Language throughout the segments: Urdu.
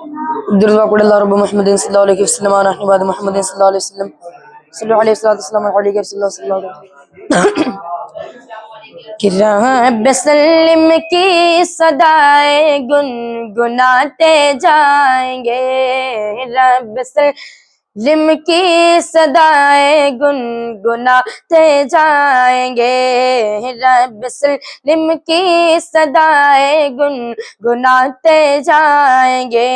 درود پڑھ اللہ رب محمد صلی اللہ علیہ وسلم اور اہل بعد محمد صلی اللہ علیہ وسلم صلی اللہ علیہ وسلم علیہ صلی اللہ علیہ وسلم کہ رب سلم کی صدائے گنگناتے جائیں گے، رب سلم کی صدائے گنگناتے جائیں گے، رب سلم کی صدائے گنگناتے جائیں گے،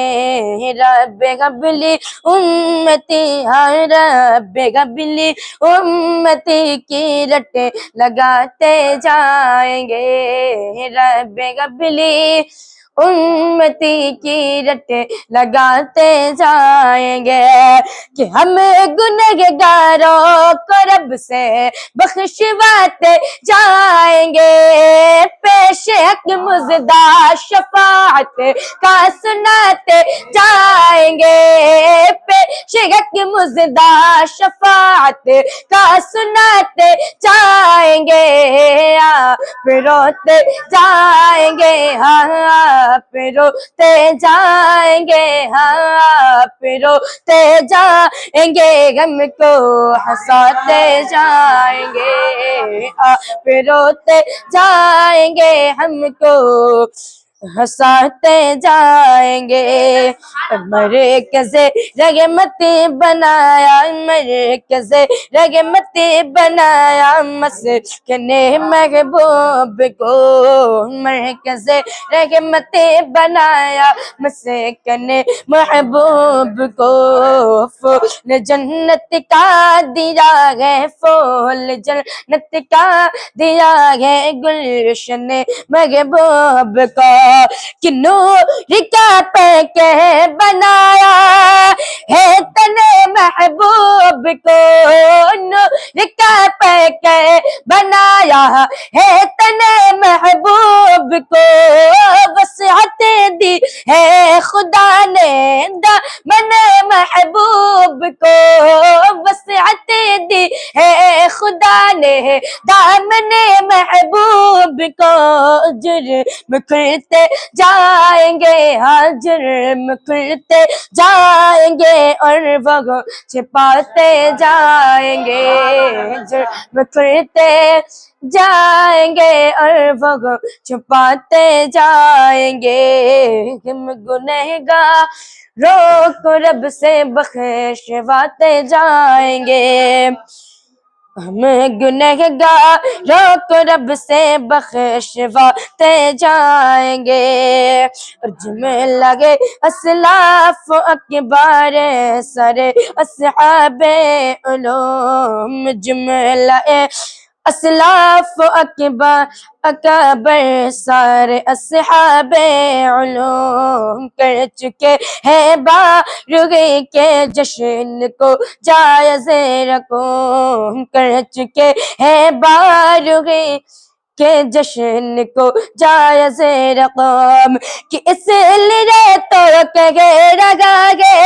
رب قبلی امتی ہر رب قبلی امتی کی رٹ لگاتے جائیں گے، رب قبلی امتی کی رٹ لگاتے جائیں گے، کہ ہم گنہگاروں کو رب سے بخشواتے جائیں گے، پیش حق مزدہ شفاعت کا سناتے جائیں گے، پیش حق مزدہ شفاعت کا سناتے جائیں گے، آپ روتے جائیں گے، آپ روتے جائیں گے، آپ روتے جائیں گے، غم کو ہنساتے جائیں گے، آپ روتے جائیں گے، ہم کو ہنساتے جائیں گے، مرکز رحمت بنایا، مرکز رحمت بنایا مسکن محبوب کو، مرکز رحمت بنایا مسکن محبوب کو، پھول جنت کا دیا ہے، پھول جنت کا دیا ہے گلشن محبوب کو، کہ نور کا پیکہ بنایا ہے تن محبوب کو، نور کا پیکہ بنایا ہے تن محبوب کو، وسعت دی ہے خدا نے دامن محبوب کو، وسعت دی ہے خدا نے دامن محبوب کو، جرم کھلتے جائیں گے، ہاں جرم کھلتے جائیں گے، اور وہ چھپاتے جائیں گے، جرم کھلتے جائیں گے، اور وہ چھپاتے جائیں گے، ہم گنہگاروں کو رب سے بخشواتے جائیں گے، ہم گنہگاروں کو رب سے بخشواتے جائیں گے، اور جمع لگے اسلاف اکبار سر اصحاب علوم، جمع لگے اسلاف اکبر سارے اصحاب علوم، کر چکے ہیں بارگی کے جشن کو جائز رقم، کر چکے ہیں بارگی کے جشن کو جائز رقم، کہ اس لیے تو کہے رگا گے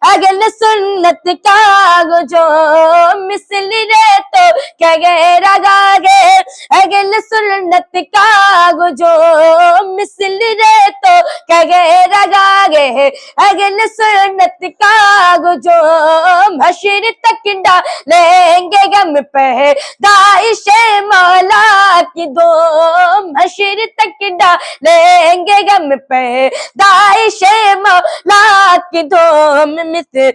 اگل سنت کا جو، اس لیے تو کہے رگا گے اگل سنت کا جو، اس لیے تو کہے رگا گے اگل سنت کا جو، حشر تک ڈالیں گے غم پہ داعش مولا کی دوم، حشر تک ڈالیں گے غم پہ داعش مولا کی دوم، مثل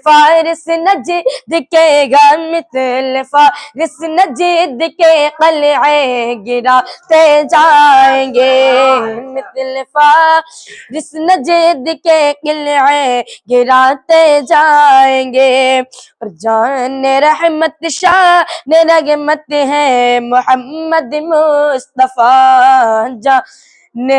فارس نجد کے غم، مثل فارس نجد کے قلعے گراتے جائیں گے، مثل فارس نجد کے قلعے گراتے جائیں گے، اور جان رحمت شان رحمت ہے محمد مصطفیٰ، جان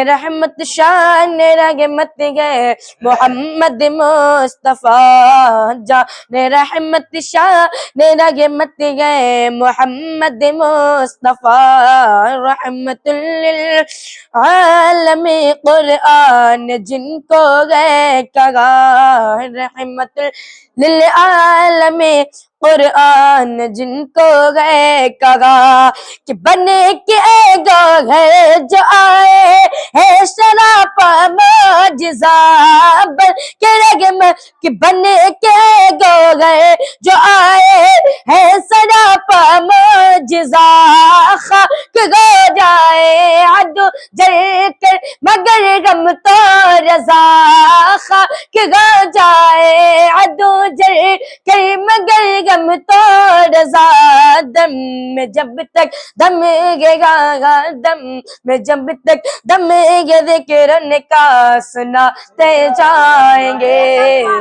رحمت شان رحمت ہے محمد مصطفیٰ، جان رحمت شان رحمت ہے محمد مصطفیٰ، رحمت للعالمین قرآن جن کو گئے کہا، رحمت للعالمین قرآن جن کو گئے کہا، کہ بن کے گوہر جو آئے ہے شراپا معجزہ، بن کے کہ بن کے گو گئے جو آئے ہے سراپا معجزہ خاک ہو جائے عدو جل کر مگر غم تو رضا خاک ہو جائے عدو جل کر مگر غم تو رضا دم میں جب تک دم گا دم میں جب تک دم ذکر کا سناتے جائیں گے